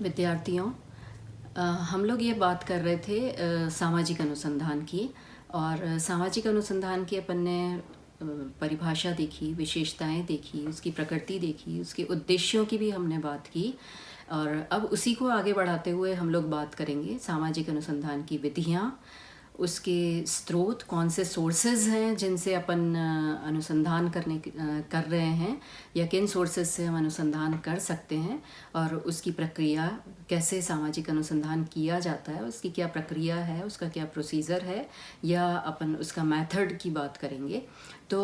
विद्यार्थियों, हम लोग ये बात कर रहे थे सामाजिक अनुसंधान की। और सामाजिक अनुसंधान की अपन ने परिभाषा देखी, विशेषताएं देखी, उसकी प्रकृति देखी, उसके उद्देश्यों की भी हमने बात की। और अब उसी को आगे बढ़ाते हुए हम लोग बात करेंगे सामाजिक अनुसंधान की विधियाँ, उसके स्रोत, कौन से सोर्सेज हैं जिनसे अपन अनुसंधान कर रहे हैं, या किन सोर्सेज से हम अनुसंधान कर सकते हैं, और उसकी प्रक्रिया, कैसे सामाजिक अनुसंधान किया जाता है, उसकी क्या प्रक्रिया है, उसका क्या प्रोसीजर है, या अपन उसका मेथड की बात करेंगे। तो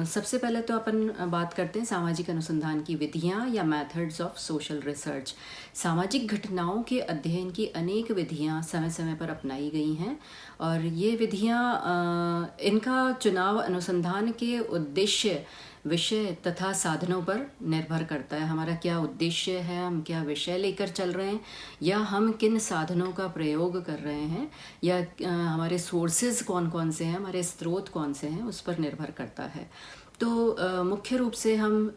सबसे पहले तो अपन बात करते हैं सामाजिक अनुसंधान की विधियाँ या मेथड्स ऑफ सोशल रिसर्च। सामाजिक घटनाओं के अध्ययन की अनेक विधियाँ समय समय पर अपनाई गई हैं, और ये विधियाँ इनका चुनाव अनुसंधान के उद्देश्य, विषय तथा साधनों पर निर्भर करता है। हमारा क्या उद्देश्य है, हम क्या विषय लेकर चल रहे हैं, या हम किन साधनों का प्रयोग कर रहे हैं, या हमारे सोर्सेज कौन कौन से हैं, हमारे स्रोत कौन से हैं, उस पर निर्भर करता है। तो मुख्य रूप से हम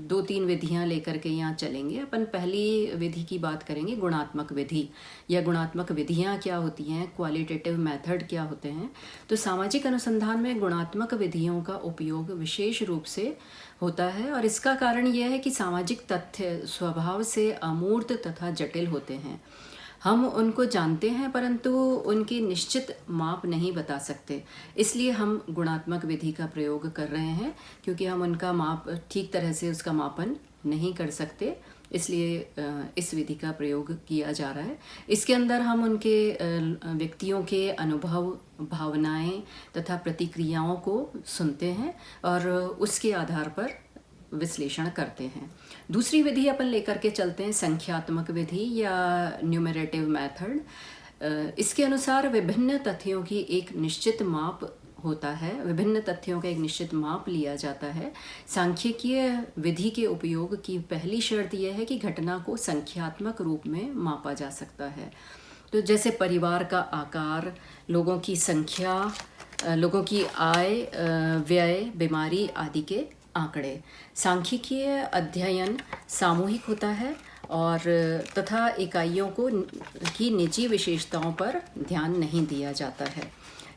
2-3 विधियां लेकर के यहाँ चलेंगे। अपन पहली विधि की बात करेंगे, गुणात्मक विधि, या गुणात्मक विधियां क्या होती हैं, क्वालिटेटिव मेथड क्या होते हैं। तो सामाजिक अनुसंधान में गुणात्मक विधियों का उपयोग विशेष रूप से होता है, और इसका कारण यह है कि सामाजिक तथ्य स्वभाव से अमूर्त तथा जटिल होते हैं। हम उनको जानते हैं परंतु उनकी निश्चित माप नहीं बता सकते, इसलिए हम गुणात्मक विधि का प्रयोग कर रहे हैं, क्योंकि हम उनका माप ठीक तरह से उसका मापन नहीं कर सकते, इसलिए इस विधि का प्रयोग किया जा रहा है। इसके अंदर हम उनके व्यक्तियों के अनुभव, भावनाएं तथा प्रतिक्रियाओं को सुनते हैं और उसके आधार पर विश्लेषण करते हैं। दूसरी विधि अपन लेकर के चलते हैं संख्यात्मक विधि या न्यूमरेटिव मेथड। इसके अनुसार विभिन्न तथ्यों की एक निश्चित माप होता है, विभिन्न तथ्यों का एक निश्चित माप लिया जाता है। सांख्यिकीय विधि के उपयोग की पहली शर्त यह है कि घटना को संख्यात्मक रूप में मापा जा सकता है। तो जैसे परिवार का आकार, लोगों की संख्या, लोगों की आय, व्यय, बीमारी आदि के आंकड़े। सांख्यिकीय अध्ययन सामूहिक होता है और तथा इकाइयों की निजी विशेषताओं पर ध्यान नहीं दिया जाता है।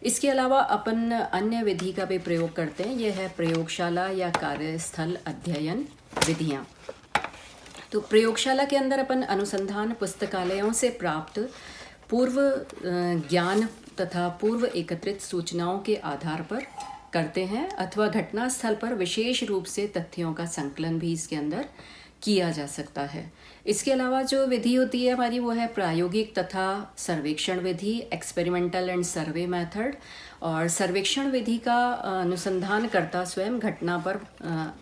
इसके अलावा अपन अन्य विधि का भी प्रयोग करते हैं, यह है प्रयोगशाला या कार्यस्थल अध्ययन विधियाँ। तो प्रयोगशाला के अंदर अपन अनुसंधान पुस्तकालयों से प्राप्त पूर्व ज्ञान तथा पूर्व एकत्रित सूचनाओं के आधार पर करते हैं, अथवा घटनास्थल पर विशेष रूप से तथ्यों का संकलन भी इसके अंदर किया जा सकता है। इसके अलावा जो विधि होती है हमारी, वो है प्रायोगिक तथा सर्वेक्षण विधि, एक्सपेरिमेंटल एंड सर्वे मेथड। और सर्वेक्षण विधि का अनुसंधानकर्ता स्वयं घटना पर,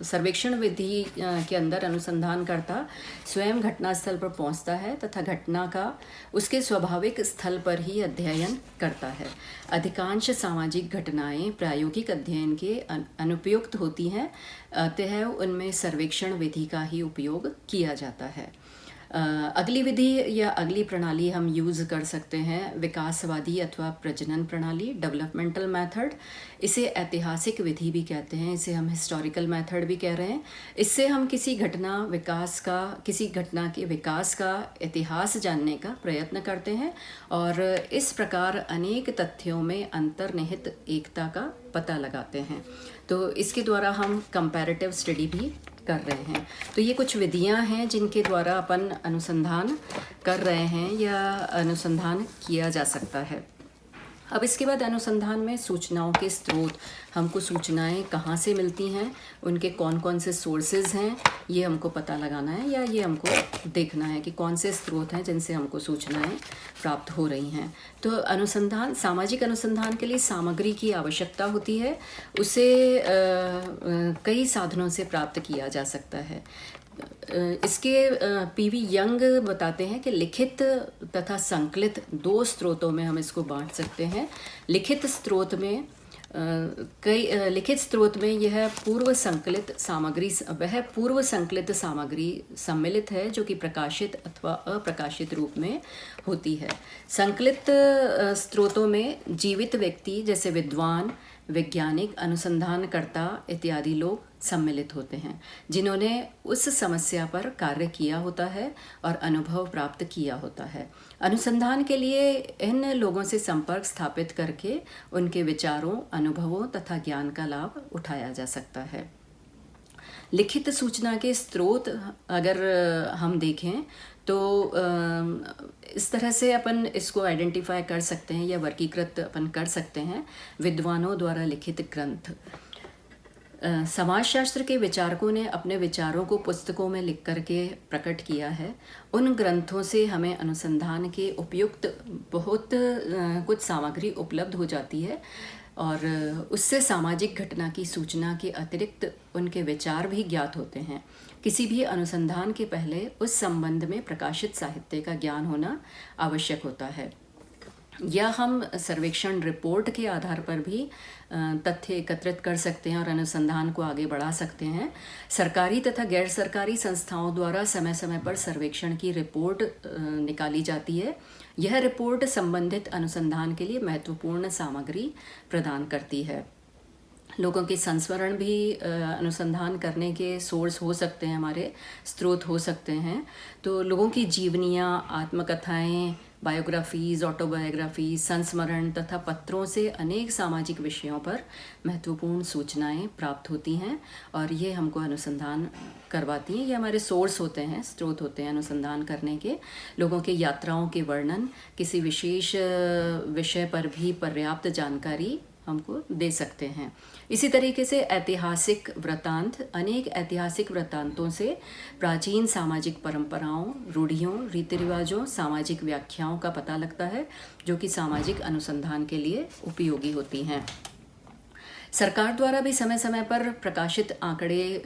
सर्वेक्षण विधि के अंदर अनुसंधानकर्ता स्वयं घटनास्थल पर पहुंचता है तथा घटना का उसके स्वाभाविक स्थल पर ही अध्ययन करता है। अधिकांश सामाजिक घटनाएं प्रायोगिक अध्ययन के अनुपयुक्त होती हैं, अतः उनमें सर्वेक्षण विधि का ही उपयोग किया जाता है। अगली विधि या अगली प्रणाली हम यूज़ कर सकते हैं विकासवादी अथवा प्रजनन प्रणाली, डेवलपमेंटल मेथड। इसे ऐतिहासिक विधि भी कहते हैं, इसे हम हिस्टोरिकल मेथड भी कह रहे हैं। इससे हम किसी घटना के विकास का इतिहास जानने का प्रयत्न करते हैं, और इस प्रकार अनेक तथ्यों में अंतर्निहित एकता का पता लगाते हैं। तो इसके द्वारा हम कंपैरेटिव स्टडी भी कर रहे हैं। तो ये कुछ विधियां हैं जिनके द्वारा अपन अनुसंधान कर रहे हैं या अनुसंधान किया जा सकता है। अब इसके बाद अनुसंधान में सूचनाओं के स्रोत, हमको सूचनाएं कहाँ से मिलती हैं, उनके कौन कौन से सोर्सेज हैं, ये हमको पता लगाना है, या ये हमको देखना है कि कौन से स्रोत हैं जिनसे हमको सूचनाएं प्राप्त हो रही हैं। तो अनुसंधान, सामाजिक अनुसंधान के लिए सामग्री की आवश्यकता होती है, उसे कई साधनों से प्राप्त किया जा सकता है। इसके पीवी यंग बताते हैं कि लिखित तथा संकलित 2 स्रोतों में हम इसको बांट सकते हैं। लिखित स्रोत में यह पूर्व संकलित सामग्री सम्मिलित है जो कि प्रकाशित अथवा अप्रकाशित रूप में होती है। संकलित स्रोतों में जीवित व्यक्ति जैसे विद्वान, वैज्ञानिक, अनुसंधानकर्ता इत्यादि लोग सम्मिलित होते हैं, जिन्होंने उस समस्या पर कार्य किया होता है और अनुभव प्राप्त किया होता है। अनुसंधान के लिए इन लोगों से संपर्क स्थापित करके उनके विचारों, अनुभवों तथा ज्ञान का लाभ उठाया जा सकता है। लिखित सूचना के स्रोत अगर हम देखें तो इस तरह से अपन इसको आइडेंटिफाई कर सकते हैं या वर्गीकृत अपन कर सकते हैं। विद्वानों द्वारा लिखित ग्रंथ, समाजशास्त्र के विचारकों ने अपने विचारों को पुस्तकों में लिख करके प्रकट किया है। उन ग्रंथों से हमें अनुसंधान के उपयुक्त बहुत कुछ सामग्री उपलब्ध हो जाती है और उससे सामाजिक घटना की सूचना के अतिरिक्त उनके विचार भी ज्ञात होते हैं। किसी भी अनुसंधान के पहले उस संबंध में प्रकाशित साहित्य का ज्ञान होना आवश्यक होता है, या हम सर्वेक्षण रिपोर्ट के आधार पर भी तथ्य एकत्रित कर सकते हैं और अनुसंधान को आगे बढ़ा सकते हैं। सरकारी तथा गैर सरकारी संस्थाओं द्वारा समय समय पर सर्वेक्षण की रिपोर्ट निकाली जाती है। यह रिपोर्ट संबंधित अनुसंधान के लिए महत्वपूर्ण सामग्री प्रदान करती है। लोगों के संस्मरण भी अनुसंधान करने के सोर्स हो सकते हैं, हमारे स्रोत हो सकते हैं। तो लोगों की जीवनियाँ, आत्मकथाएं, बायोग्राफीज़, ऑटोबायोग्राफीज, संस्मरण तथा पत्रों से अनेक सामाजिक विषयों पर महत्वपूर्ण सूचनाएं प्राप्त होती हैं और ये हमको अनुसंधान करवाती हैं। ये हमारे सोर्स होते हैं, स्रोत होते हैं अनुसंधान करने के। लोगों के यात्राओं के वर्णन, किसी विशेष विषय पर भी पर्याप्त जानकारी हमको दे सकते हैं। इसी तरीके से ऐतिहासिक वृत्तांत, अनेक ऐतिहासिक वृत्तांतों से प्राचीन सामाजिक परंपराओं, रूढ़ियों, रीति रिवाजों, सामाजिक व्याख्याओं का पता लगता है, जो कि सामाजिक अनुसंधान के लिए उपयोगी होती हैं। सरकार द्वारा भी समय समय पर प्रकाशित आंकड़े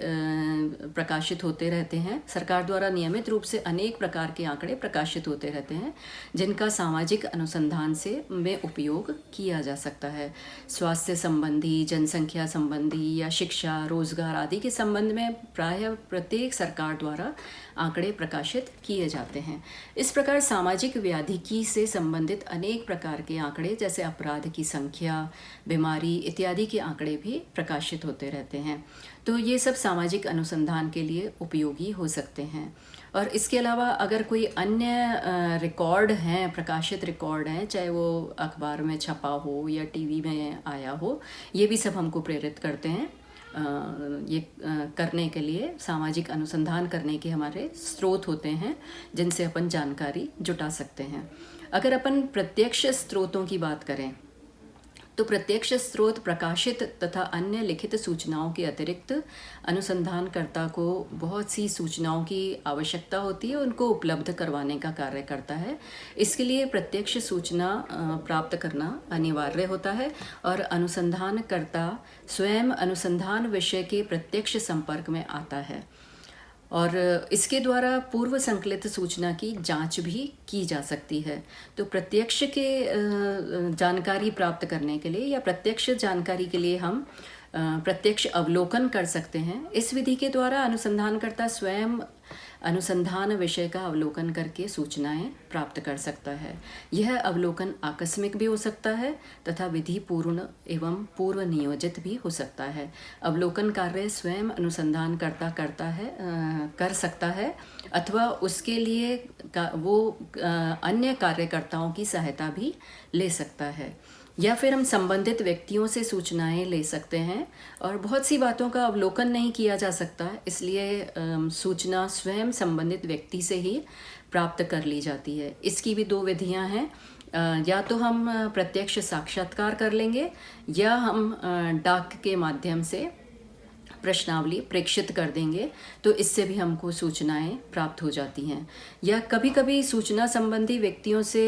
प्रकाशित होते रहते हैं। सरकार द्वारा नियमित रूप से अनेक प्रकार के आंकड़े प्रकाशित होते रहते हैं, जिनका सामाजिक अनुसंधान में उपयोग किया जा सकता है। स्वास्थ्य संबंधी, जनसंख्या संबंधी या शिक्षा, रोजगार आदि के संबंध में प्रायः प्रत्येक सरकार द्वारा आंकड़े प्रकाशित किए जाते हैं। इस प्रकार सामाजिक व्याधिकी से संबंधित अनेक प्रकार के आंकड़े, जैसे अपराध की संख्या, बीमारी इत्यादि के आंकड़े भी प्रकाशित होते रहते हैं। तो ये सब सामाजिक अनुसंधान के लिए उपयोगी हो सकते हैं। और इसके अलावा अगर कोई अन्य रिकॉर्ड हैं, प्रकाशित रिकॉर्ड हैं, चाहे वो अखबार में छपा हो या टीवी में आया हो, ये भी सब हमको प्रेरित करते हैं ये करने के लिए। सामाजिक अनुसंधान करने के हमारे स्रोत होते हैं जिनसे अपन जानकारी जुटा सकते हैं। अगर अपन प्रत्यक्ष स्रोतों की बात करें तो प्रत्यक्ष स्रोत प्रकाशित तथा अन्य लिखित सूचनाओं के अतिरिक्त अनुसंधानकर्ता को बहुत सी सूचनाओं की आवश्यकता होती है, उनको उपलब्ध करवाने का कार्य करता है। इसके लिए प्रत्यक्ष सूचना प्राप्त करना अनिवार्य होता है और अनुसंधानकर्ता स्वयं अनुसंधान विषय के प्रत्यक्ष संपर्क में आता है और इसके द्वारा पूर्व संकलित सूचना की जांच भी की जा सकती है। तो प्रत्यक्ष के जानकारी प्राप्त करने के लिए या प्रत्यक्ष जानकारी के लिए हम प्रत्यक्ष अवलोकन कर सकते हैं। इस विधि के द्वारा अनुसंधानकर्ता स्वयं अनुसंधान विषय का अवलोकन करके सूचनाएं प्राप्त कर सकता है। यह अवलोकन आकस्मिक भी हो सकता है तथा विधि पूर्ण एवं पूर्व नियोजित भी हो सकता है। अवलोकन कार्य स्वयं अनुसंधानकर्ता कर सकता है अथवा उसके लिए वो अन्य कार्यकर्ताओं की सहायता भी ले सकता है, या फिर हम संबंधित व्यक्तियों से सूचनाएं ले सकते हैं। और बहुत सी बातों का अवलोकन नहीं किया जा सकता, इसलिए सूचना स्वयं संबंधित व्यक्ति से ही प्राप्त कर ली जाती है। इसकी भी दो विधियां हैं, या तो हम प्रत्यक्ष साक्षात्कार कर लेंगे या हम डाक के माध्यम से प्रश्नावली प्रेषित कर देंगे, तो इससे भी हमको सूचनाएं प्राप्त हो जाती हैं। या कभी कभी सूचना संबंधी व्यक्तियों से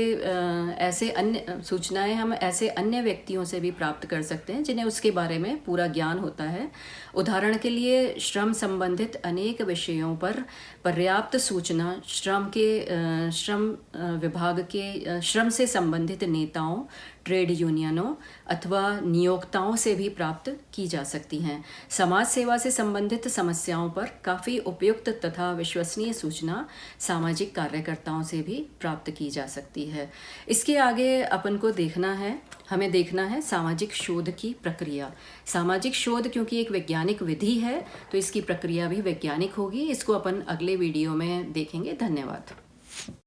ऐसे अन्य सूचनाएं हम ऐसे अन्य व्यक्तियों से भी प्राप्त कर सकते हैं जिन्हें उसके बारे में पूरा ज्ञान होता है। उदाहरण के लिए श्रम संबंधित अनेक विषयों पर पर्याप्त सूचना श्रम विभाग के श्रम से संबंधित नेताओं, ट्रेड यूनियनों अथवा नियोक्ताओं से भी प्राप्त की जा सकती हैं। समाज सेवा से संबंधित समस्याओं पर काफ़ी उपयुक्त तथा विश्वसनीय सूचना सामाजिक कार्यकर्ताओं से भी प्राप्त की जा सकती है। इसके आगे अपन को हमें देखना है सामाजिक शोध की प्रक्रिया। सामाजिक शोध क्योंकि एक वैज्ञानिक विधि है तो इसकी प्रक्रिया भी वैज्ञानिक होगी। इसको अपन अगले वीडियो में देखेंगे। धन्यवाद।